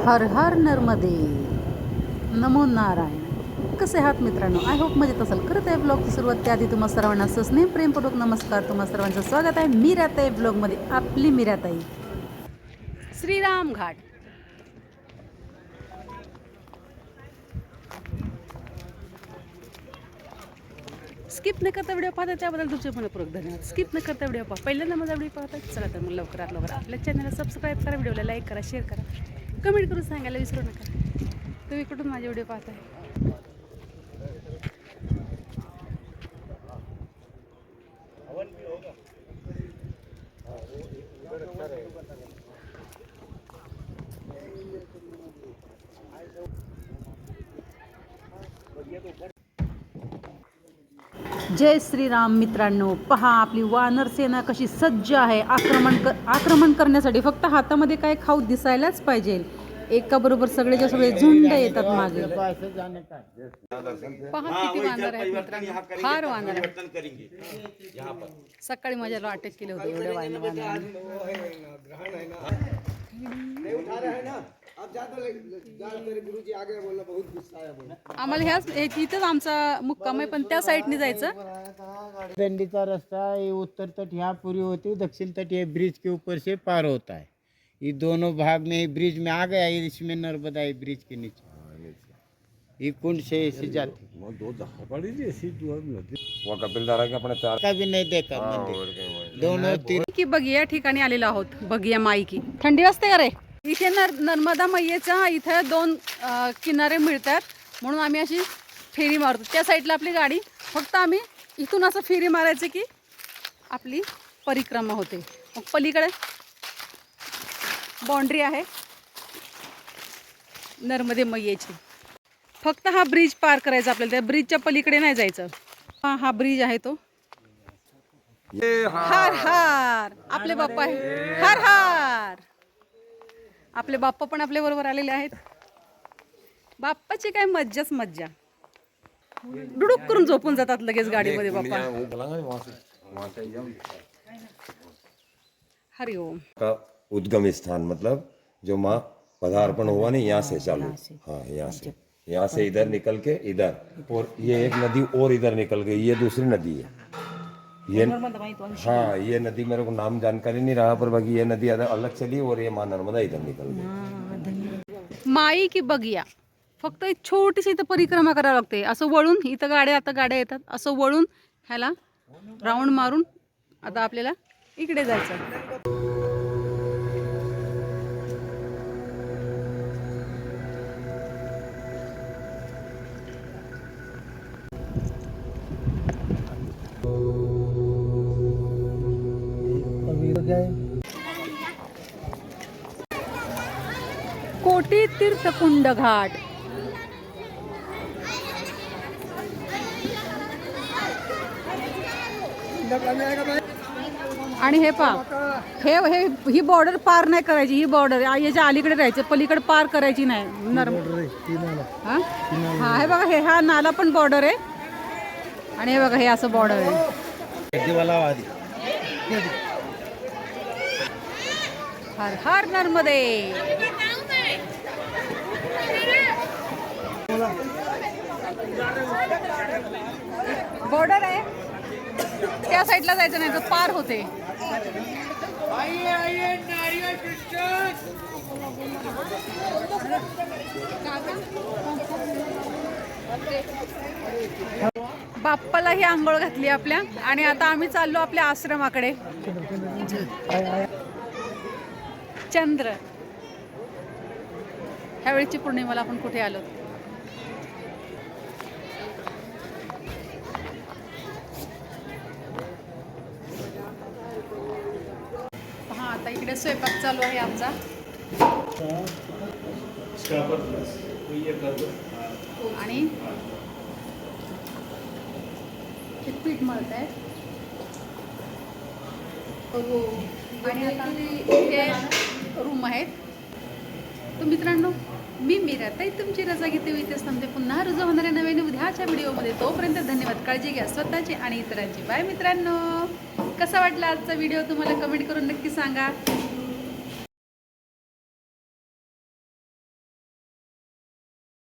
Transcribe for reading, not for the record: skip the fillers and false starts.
हर हर नर्मदे. नमो नारायण. कसे आहात मित्रांनो? आय होप मजेत असाल. करत आहे ब्लॉगची सुरुवात त्याआधी तुम्हा सर्वांना स्नेह प्रेमपूर्वक नमस्कार. तुम्हा सर्वांचं स्वागत आहे मीराताई ब्लॉगमध्ये. आपली मीराताई. श्रीराम घाट. स्किप न करता व्हिडिओ पाहता त्याबद्दल तुमचे मनपूर्वक धन्यवाद. स्किप न करता व्हिडिओ पहा. पहिल्यांदा माझा व्हिडिओ पाहता चला तर मग लवकरात लवकर आपल्या चॅनलला सबस्क्राईब करा, व्हिडिओला लाईक करा, शेअर करा, कमेंट करून सांगायला विसरू नका तुम्ही कुठून माझे व्हिडिओ पाहताय. जय श्रीराम मित्रांनो. पहा आपली वानर सेना कशी सज्ज आहे आक्रमण करण्यासाठी. फक्त हातामध्ये काय खाऊ दिसायलाच पाहिजे. एका बरोबर सगळेच्या सगळे झुंड येतात मागे. पहा किती वानर आहेत मित्रांनो. फार वानर आहेत. सकाळी माझ्याला अटॅक केले होते एवढे वानर. आम्हाला ह्याच इथंच आमचा मुक्काम आहे, पण त्या साईडने जायचं. दंडीचा रास्ता ये उत्तर तट यहाँ पूरी होती है, दक्षिण तट ये ब्रिज के ऊपर से पार होता है. ये दोनों भाग में ब्रिज में आ गया, इसमें नर्मदा है ब्रिज के नीचे. ये कुंड से ऐसी जाती वो कपिलधारा के अपने चार कभी नहीं देखा मंदिर. दोनों तीन की बगिया ठिकाणी आलेलो आहोत. बगिया माई की थंडी वाजते का रे? इथे नर्मदा मैयेचा इथे दोन किनारे मिळतात म्हणून आम्ही अशी फेरी मारतो. त्या साईडला आपली गाडी, फक्त आम्ही इथून असं फेरी मारायची की आपली परिक्रमा होते. मग पलीकडे बाउंड्री आहे नर्मदे मैयेची. फक्त हा ब्रिज पार करायचा आपल्याला. त्या ब्रिजच्या पलीकडे नाही जायचं. हा ब्रिज आहे तो. हर हर आपले बाप्पा आहे. हर हर आपले बाप्पा पण आपल्या बरोबर आलेले आहेत. बाप्पाची काय मज्जाच मज्जा. डुडुक करून झोपून जातात लगेच गाडीमध्ये बाप्पा. हरिओम. का उद्गम स्थान मतलब जो माँ पदार्पण हुआ नहीं, यहाँ से चालू. हाँ, यहाँ से इधर निकल के इधर, और ये एक नदी और इधर निकल गई. ये दूसरी नदी है. ये हाँ, ये नदी मेरे को नाम जानकारी नहीं रहा, पर बाकी ये नदी अलग चली और ये माँ नर्मदा इधर निकल गई. माई की बगिया. फक्त एक छोटीशी इथं परिक्रमा करावी लागते. असं वळून इथं गाड्या येतात. असं वळून ह्याला राऊंड मारून आता आपल्याला इकडे जायचं. कोटी तीर्थकुंड घाट. आणि हे पहा, ही बॉर्डर पार नाही करायची. ही बॉर्डर याच्या अलीकडे राहायचं, पलीकडे पार करायची नाही. हा हे बघा, हा नाला पण बॉर्डर आहे. आणि हे बघा, हे असं बॉर्डर आहे. हर हर नर्मदे. बॉर्डर आहे, त्या साईडला जायचं नाही तर पार होते. बाप्पाला ही आंघोळ घातली आपल्या, आणि आता आम्ही चाललो आपल्या आश्रमाकडे. चंद्र. ह्यावेळीची पौर्णिमेला आपण कुठे आलो? हा, आता इकडे स्वयंपाक चालू आहे आमचा. आणि हे पीठ मळत आहे. आणि आता हे रूम आहेत. तर मित्रांनो, मी मीराताई तुमची रजा घेते. इथेच थांबते. पुन्हा रुजू होणाऱ्या नवीन उद्याच्या व्हिडिओमध्ये. तोपर्यंत धन्यवाद. काळजी घ्या स्वतःची आणि इतरांची. बाय मित्रांनो. कसा वाटला आजचा व्हिडिओ तुम्हाला कमेंट करून नक्की सांगा.